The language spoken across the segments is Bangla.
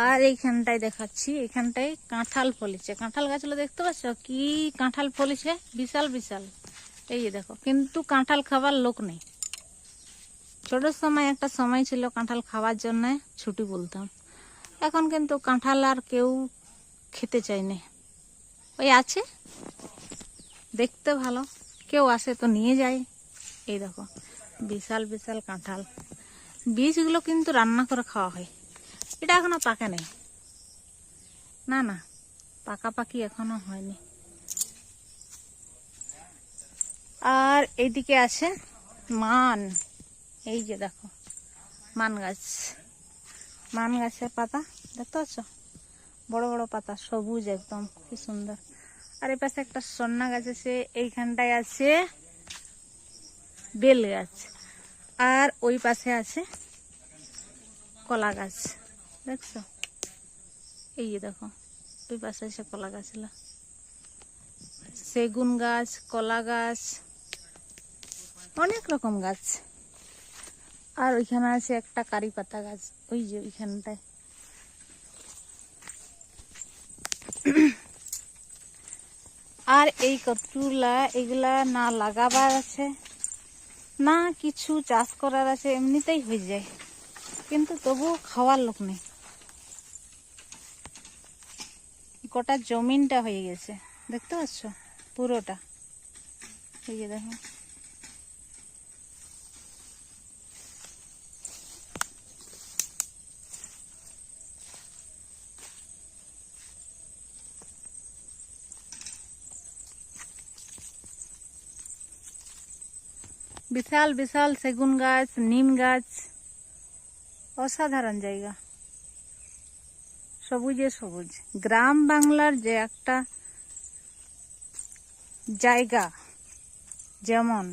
আর এইখানটায় দেখাচ্ছি, এখানটায় কাঁঠাল ফলেছে। কাঁঠাল গাছগুলো দেখতে পাচ্ছ কি কাঁঠাল ফলেছে, বিশাল বিশাল। এই যে দেখো, কিন্তু কাঁঠাল খাবার লোক নেই। ছোট সময় একটা সময় ছিল কাঁঠাল খাওয়ার জন্য ছুটি বলতাম, এখন কিন্তু কাঁঠাল আর কেউ খেতে চায় না। ওই আছে দেখতে ভালো, কেউ আসে তো নিয়ে যায়। এই দেখো বিশাল বিশাল কাঁঠাল, বীজগুলো কিন্তু রান্না করে খাওয়া হয়। এটা এখনো পাকে নেই, না না পাকাপাকি এখনো হয়নি। আর এইদিকে আছে মান, এই যে দেখো মান গাছ, মান গাছের পাতা দেখতে পাচ্ছ, বড় বড় পাতা, সবুজ একদম, কি সুন্দর। আর এই পাশে একটা সন্না গাছ আছে, এইখানটায় আছে বেল গাছ, আর ওই পাশে আছে কলা গাছ, দেখছো? এই যে দেখো ওই পাশে আছে কলা গাছ, সেগুন গাছ, কলা গাছ, অনেক রকম গাছ। আর ওইখানে আছে একটা কারি পাতা গাছ, ওই যে ওইখানটায়। আর এই কতগুলা, এগুলা না লাগাবার আছে না কিছু চাষ করার আছে, এমনিতেই হয়ে যায়, কিন্তু তবু খাওয়ার লোক নেই। গোটা জমিনটা হয়ে গেছে, দেখতে পাচ্ছ পুরোটা। এই যে দেখো, বিশাল বিশাল সেগুন গাছ, নিম গাছ, অসাধারণ জায়গা, সবুজে সবুজ। গ্রাম বাংলার যে একটা জায়গা, যেমন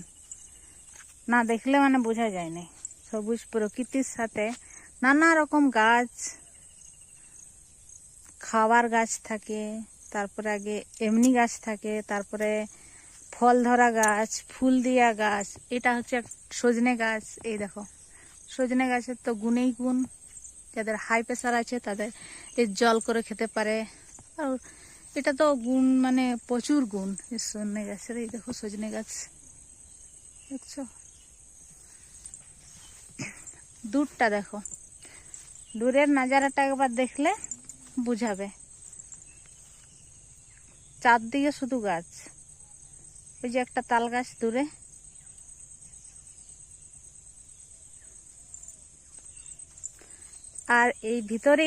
না দেখলে মানে বোঝা যায় না। সবুজ প্রকৃতির সাথে নানা রকম গাছ, খাবার গাছ থাকে, তারপরে আগে এমনি গাছ থাকে, তারপরে ফল ধরা গাছ, ফুল দিয়া গাছ। এটা হচ্ছে সজনে গাছ, এই দেখো সজনে গাছের তো গুণেই গুণ, যাদের হাই প্রেশার আছে তাদের এর জল করে খেতে পারে। আর এটা তো গুণ মানে প্রচুর গুণ এই সজনে গাছের। এই দেখো সজনে গাছ, দেখছো? দূরটা দেখো, দূরের নাজারাটা একবার দেখলে বুঝাবে, চারদিকে শুধু গাছ। ওই যে একটা তাল গাছ দূরে, আর এই ভিতরে